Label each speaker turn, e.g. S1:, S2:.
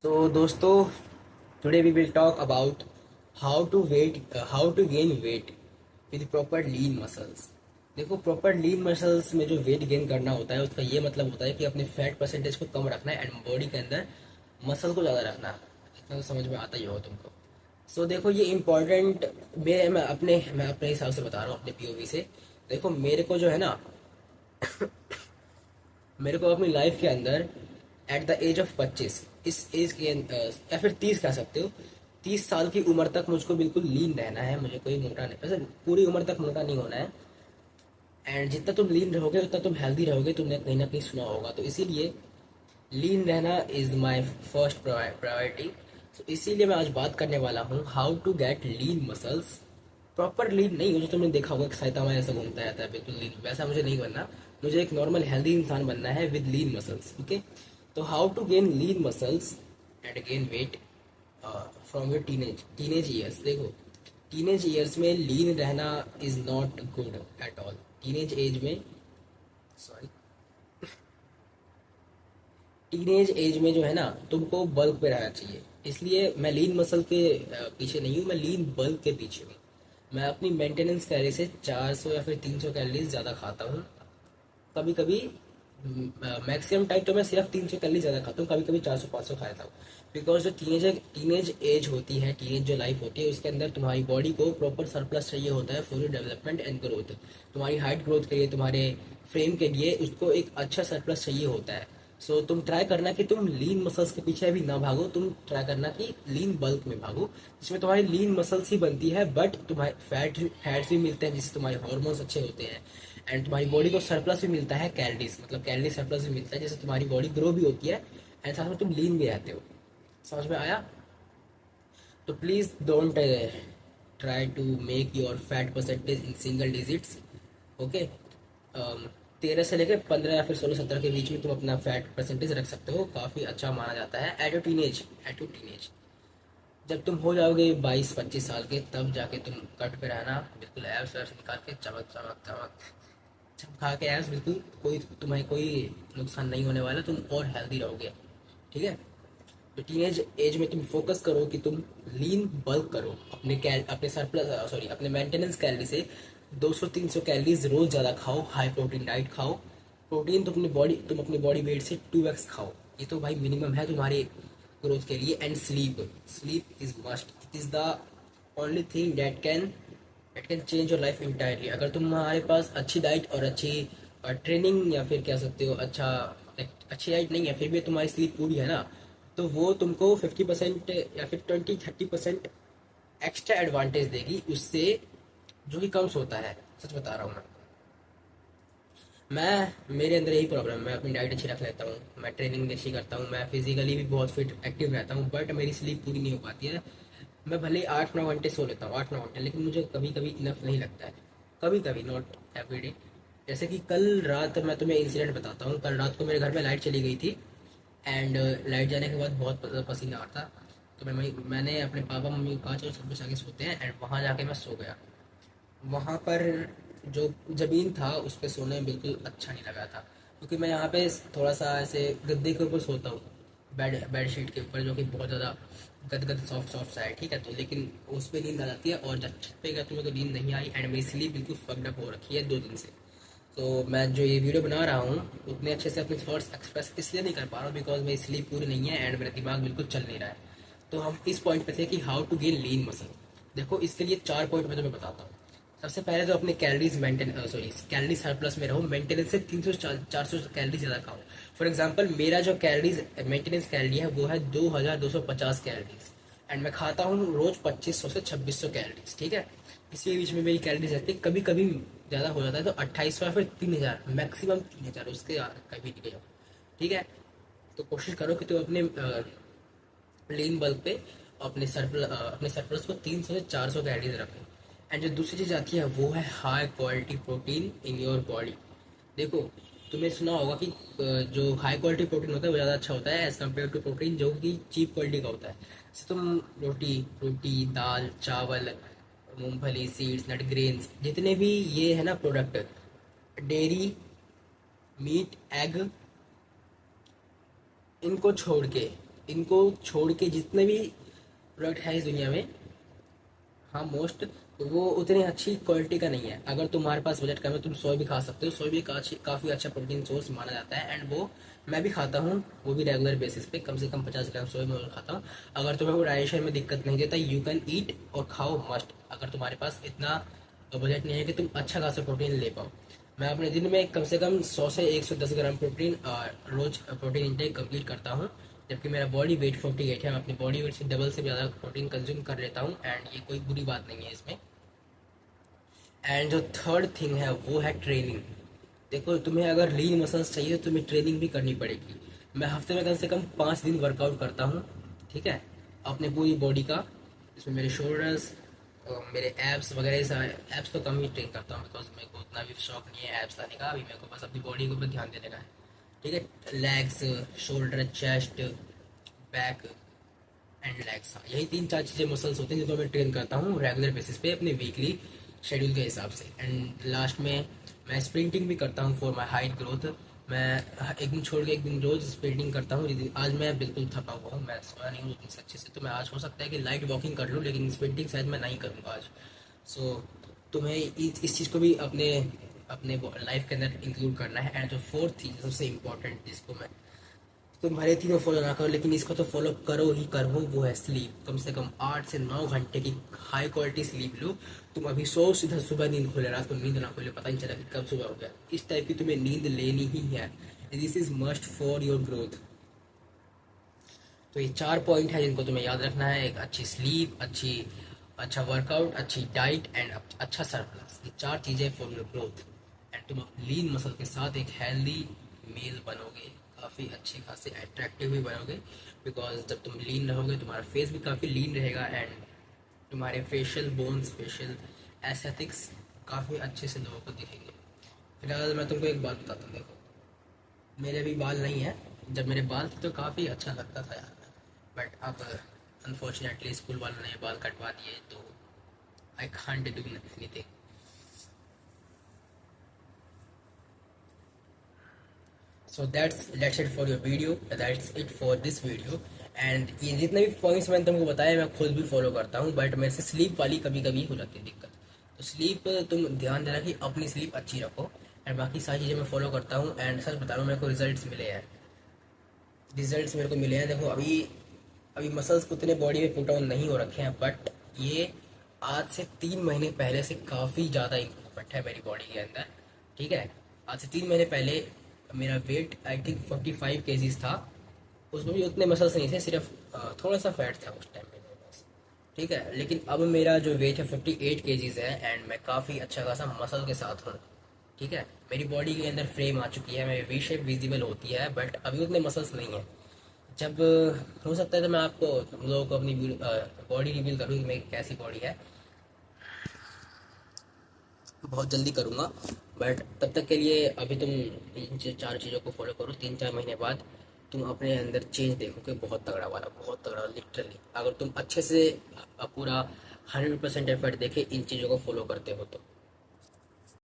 S1: So दोस्तों, today we will talk about how to gain weight with proper lean muscles. देखो, proper लीन muscles में जो weight gain करना होता है उसका ये मतलब होता है कि अपने फैट परसेंटेज को कम रखना है एंड बॉडी के अंदर मसल को ज़्यादा रखना है। इतना तो समझ में आता ही होगा तुमको। सो देखो, ये इम्पोर्टेंट मैं अपने हिसाब से बता रहा हूँ, अपने पीओवी से। देखो, मेरे को जो है ना, मेरे को अपनी लाइफ के अंदर एट द एज ऑफ 25, इस एज के या फिर 30 कह सकते हो, 30 साल की उम्र तक मुझको बिल्कुल लीन रहना है। मुझे कोई मोटा नहीं, वैसे पूरी उम्र तक मोटा नहीं होना है। एंड जितना तुम लीन रहोगे उतना तुम हेल्दी रहोगे, तुमने कहीं ना कहीं सुना होगा। तो इसीलिए लीन रहना इज माई फर्स्ट प्रायोरिटी। तो इसीलिए मैं आज बात करने वाला हूँ how to get lean muscles. Proper lean नहीं हो, जो तुमने देखा होगा कि साइतामा ऐसा घूमता रहता है बिल्कुल लीन, वैसा मुझे नहीं बनना। मुझे एक नॉर्मल हेल्दी इंसान बनना है विद लीन मसल्स। ओके, तो how to gain lean muscles and gain weight from your teenage years. देखो, टीनेज ईयर्स में लीन रहना is not good at all. Teenage age में, सॉरी, टीनेज एज में जो है ना, तुमको बल्क पे रहना चाहिए। इसलिए मैं लीन मसल के पीछे नहीं हूँ, मैं लीन बल्क के पीछे हूँ। मैं अपनी मेंटेनेंस कैलोरी से 400 या फिर 300 कैलोरीज ज़्यादा खाता हूँ। कभी कभी मैक्सिमम टाइम तो मैं सिर्फ 300 कैलोरी ज़्यादा खाता हूँ, कभी कभी 400 500 खा लेता हूँ। बिकॉज जो टीनेज एज होती है, टीनेज जो लाइफ होती है, उसके अंदर तुम्हारी बॉडी को प्रॉपर सरप्लस चाहिए होता है for your development and growth. तुम्हारी हाइट ग्रोथ के लिए, तुम्हारे फ्रेम के लिए उसको एक अच्छा सरप्लस चाहिए होता है। सो तुम ट्राई करना कि तुम लीन मसल्स के पीछे भी ना भागो, तुम ट्राई करना कि लीन बल्क में भागो, जिसमें तुम्हारी लीन मसल्स ही बनती है, बट तुम्हारे फैट्स भी मिलते हैं जिससे तुम्हारे हॉर्मोन्स अच्छे होते हैं। एंड तुम्हारी बॉडी को सरप्लस भी मिलता है, कैलोरीज मतलब कैलोरी सरप्लस भी मिलता है, जिससे तुम्हारी बॉडी ग्रो भी होती है एंड साथ में तुम लीन भी रहते हो। समझ में आया? तो please don't try to make your fat percentage in single digits. Okay, 13 से लेकर 15 या फिर 16 17 के बीच में तुम अपना फैट परसेंटेज रख सकते हो, काफ़ी अच्छा माना जाता है एट योर टीनेज। जब तुम हो जाओगे 22 25 साल के, तब जाके तुम कट पे रहना, बिल्कुल एब्स वैब्स निकाल के चमक चमक चमक चमका के एब्स, बिल्कुल कोई तुम्हें कोई नुकसान नहीं होने वाला, तुम और हेल्दी रहोगे। ठीक है? तो टीनेज एज में तुम फोकस करो कि तुम लीन बल्क करो, अपने सरप्लस सॉरी अपने मेंटेनेंस कैलोरी से 200 300 कैलोरीज रोज ज़्यादा खाओ, हाई प्रोटीन डाइट खाओ। प्रोटीन तुम अपनी बॉडी वेट से 2x खाओ, ये तो भाई मिनिमम है तुम्हारे ग्रोथ के लिए। And sleep is must, it is the only thing that can change your life entirely. अगर तुम्हारे पास अच्छी डाइट और अच्छी ट्रेनिंग, या फिर कह सकते हो अच्छी डाइट नहीं है, फिर भी तुम्हारी स्लीप पूरी है ना, तो वो तुमको 50% या फिर 20 30% एक्स्ट्रा एडवांटेज देगी उससे, जो कि कम होता है। सच बता रहा हूँ मैं मेरे अंदर यही प्रॉब्लम है। मैं अपनी डाइट अच्छी रख लेता हूँ, मैं ट्रेनिंग अच्छी करता हूँ, मैं फिजिकली भी बहुत फिट एक्टिव रहता हूँ, बट मेरी स्लीप पूरी नहीं हो पाती है। मैं भले ही 8 9 घंटे सो लेता हूँ, 8 9 घंटे, लेकिन मुझे कभी कभी इनफ नहीं लगता है। कभी कभी, नॉट एवरीडे। जैसे कि कल रात मैं तुम्हें इंसिडेंट बताता हूँ। कल रात को मेरे घर में लाइट चली गई थी एंड लाइट जाने के बाद बहुत पसीना आ रहा था। तो मैंने अपने पापा मम्मी को कहा चलो सब कुछ आगे सोते हैं, एंड वहाँ जाके मैं सो गया। वहाँ पर जो ज़मीन था उस पर सोने में बिल्कुल अच्छा नहीं लगा था, क्योंकि मैं यहाँ पे थोड़ा सा ऐसे गद्दे के ऊपर सोता हूँ, बेड शीट के ऊपर, जो कि बहुत ज़्यादा गदगद सॉफ्ट सॉफ्ट सा है। ठीक है, तो लेकिन उस पर नींद आ जाती है, और जब छत पे गया तो मेरे को नींद नहीं आई एंड मेरी स्लीप बिल्कुल फकड अप हो रखी है 2 दिन से। तो मैं जो ये वीडियो बना रहा हूँ उतने अच्छे से अपने थॉट्स एक्सप्रेस इसलिए नहीं कर पा रहा हूँ बिकॉज मेरी स्लीप पूरी नहीं है एंड मेरा दिमाग बिल्कुल चल नहीं रहा है। तो हम इस पॉइंट पे थे कि how to gain lean muscle. देखो, इसके लिए 4 पॉइंट मैं तुम्हें बताता हूँ। सबसे पहले तो अपने कैलोरीज कैलोरी सरप्लस में रहो, मेंटेनेंस से 300 400 कैलोरी ज़्यादा खाओ। फॉर एग्जांपल, मेरा जो कैलोरीज मेंटेनेंस कैलोरी है वो है 2250 कैलोरीज, एंड मैं खाता हूँ रोज 2500 से 2600 कैलोरीज। ठीक है, इसी बीच में मेरी कैलोरीज रहती है। कभी कभी ज़्यादा हो जाता है तो 2800 या फिर 3000, मैक्सिमम 3000, उसके कभी नहीं गया। ठीक है, तो कोशिश करो कि तुम अपने लीन बल्क पे अपने सरप्लस को 300 से 400 कैलोरीज रखें। एंड जो दूसरी चीज़ आती है वो है high quality protein in your body. देखो, तुमने सुना होगा कि जो हाई क्वालिटी प्रोटीन होता है वो ज़्यादा अच्छा होता है एज कम्पेयर टू प्रोटीन जो कि चीप क्वालिटी का होता है। जैसे तुम रोटी रोटी दाल चावल, मूंगफली, सीड्स, नट, ग्रेन्स, जितने भी ये है ना प्रोडक्ट, डेयरी, मीट, एग, इनको छोड़ के इनको छोड़ के जितने भी प्रोडक्ट है इस दुनिया में, हाँ मोस्ट, तो वो उतनी अच्छी क्वालिटी का नहीं है। अगर तुम्हारे पास बजट कम है तुम सोया भी खा सकते हो, सोया भी काफ़ी अच्छा प्रोटीन सोर्स माना जाता है, एंड वो मैं भी खाता हूँ, वो भी रेगुलर बेसिस पे कम से कम 50 ग्राम सोया मैं खाता हूँ। अगर तुम्हें वो डाइजेशन में दिक्कत नहीं देता, यू कैन ईट और खाओ मस्ट, अगर तुम्हारे पास इतना बजट नहीं है कि तुम अच्छा खासा प्रोटीन ले पाओ। मैं अपने दिन में कम से कम 100 से 110 ग्राम प्रोटीन रोज प्रोटीन इंटेक कंप्लीट करता हूँ। जबकि मेरा बॉडी वेट 48 है, मैं अपनी बॉडी वेट से डबल से ज़्यादा प्रोटीन कंज्यूम कर लेता हूँ, एंड ये कोई बुरी बात नहीं है इसमें। एंड जो थर्ड थिंग है वो है ट्रेनिंग। देखो तुम्हें अगर लीन मसल्स चाहिए तो तुम्हें ट्रेनिंग भी करनी पड़ेगी। मैं हफ्ते में कम से कम 5 दिन वर्कआउट करता हूँ, ठीक है, अपने पूरी बॉडी का। इसमें मेरे शोल्डर्स और मेरे एब्स वगैरह सारे, एब्स तो कम ही ट्रेन करता हूँ बिकॉज मेरे को उतना भी शौक नहीं है एब्स लाने का, अभी मेरे को बस अपनी बॉडी के ऊपर ध्यान देने का है, ठीक है। Legs, shoulder, chest, back and legs, हाँ यही 3-4 चीज़ें मसल्स होते हैं जिनको मैं ट्रेन करता हूँ रेगुलर बेसिस पे अपने वीकली शेड्यूल के हिसाब से। एंड लास्ट में मैं स्प्रिंटिंग भी करता हूँ फॉर माई हाइट ग्रोथ। मैं एक दिन छोड़ के एक दिन रोज स्प्रिंटिंग करता हूँ। जिस दिन आज मैं बिल्कुल थका हुआ हूँ, मैं सोया नहीं हूँ 2 दिन से अच्छे से, तो मैं आज हो सकता है कि लाइट वॉकिंग कर लूँ, लेकिन स्प्रिंटिंग शायद मैं नहीं करूँगा आज। सो तुम्हें इस चीज़ को भी अपने अपने लाइफ के अंदर इंक्लूड करना है। एंड जो फोर्थ चीज़ सबसे इम्पोर्टेंट जिसको मैं, तुम भले तीनों फॉलो ना करो लेकिन इसको तो फॉलो करो ही करो, वो है स्लीप। कम से कम 8 से 9 घंटे की हाई क्वालिटी स्लीप लो। तुम अभी सो, सीधा सुबह नींद खोले, रात को नींद ना खोले, पता नहीं चला कि कब सुबह हो गया। इस टाइप की तुम्हें नींद लेनी ही है, this is must for your growth. तो ये 4 पॉइंट है जिनको तुम्हें याद रखना है, एक अच्छी स्लीप, अच्छा वर्कआउट, अच्छी डाइट एंड अच्छा सरप्लस, ये 4 चीज़ें फॉर योर ग्रोथ। एंड तुम लीन मसल के साथ एक हेल्दी मेल बनोगे, काफ़ी अच्छे खासे अट्रैक्टिव भी बनोगे, बिकॉज जब तुम लीन रहोगे तुम्हारा फेस भी काफ़ी लीन रहेगा, एंड तुम्हारे फेशियल बोन्स, फेशियल एस्थेटिक्स काफ़ी अच्छे से लोगों को दिखेंगे। फिलहाल मैं तुमको एक बात बताता हूँ, देखो मेरे भी बाल नहीं है, जब मेरे बाल थे तो काफ़ी अच्छा लगता था यार, बट अब अनफॉर्चुनेटली स्कूल वालों ने बाल कटवा दिए, तो I can't do anything. So that's it for your video, that's it for this video. And ये जितने भी पॉइंट्स मैंने तुमको बताया मैं खुद भी फॉलो करता हूँ, बट मेरे से स्लीप वाली कभी कभी हो जाती है दिक्कत। तो स्लीप तुम ध्यान देना कि अपनी स्लीप अच्छी रखो, एंड बाकी सारी चीज़ें मैं फॉलो करता हूँ। एंड सच बता रहा हूँ मेरे को रिजल्ट्स मिले हैं, रिजल्ट्स मेरे को मिले हैं। देखो अभी अभी मसल्स उतने बॉडी में पुट ऑन नहीं हो रखे हैं, बट ये आज से 3 महीने पहले से काफ़ी ज़्यादा इम्प्रूवमेंट है मेरी बॉडी के अंदर, ठीक है। आज से 3 महीने पहले मेरा वेट आई थिंक 45 kgs था, उसमें भी उतने मसल्स नहीं थे, सिर्फ थोड़ा सा फैट था उस टाइम पे मेरे पास, ठीक है। लेकिन अब मेरा जो वेट है 48 kgs है, एंड मैं काफ़ी अच्छा खासा मसल के साथ हूँ, ठीक है। मेरी बॉडी के अंदर फ्रेम आ चुकी है, मेरी वी शेप विजिबल होती है, बट अभी उतने मसल्स नहीं है। जब हो सकता है तो मैं आपको, तुम लोगों को अपनी बॉडी रिवील करूँ कि मेरी कैसी बॉडी है, बहुत जल्दी करूँगा। बट तब तक के लिए अभी तुम इन 4 चीज़ों को फॉलो करो, 3-4 महीने बाद तुम अपने अंदर चेंज देखोगे, बहुत तगड़ा वाला, बहुत तगड़ा लिटरली। अगर तुम अच्छे से पूरा 100% एफर्ट देके इन चीज़ों को फॉलो करते हो तो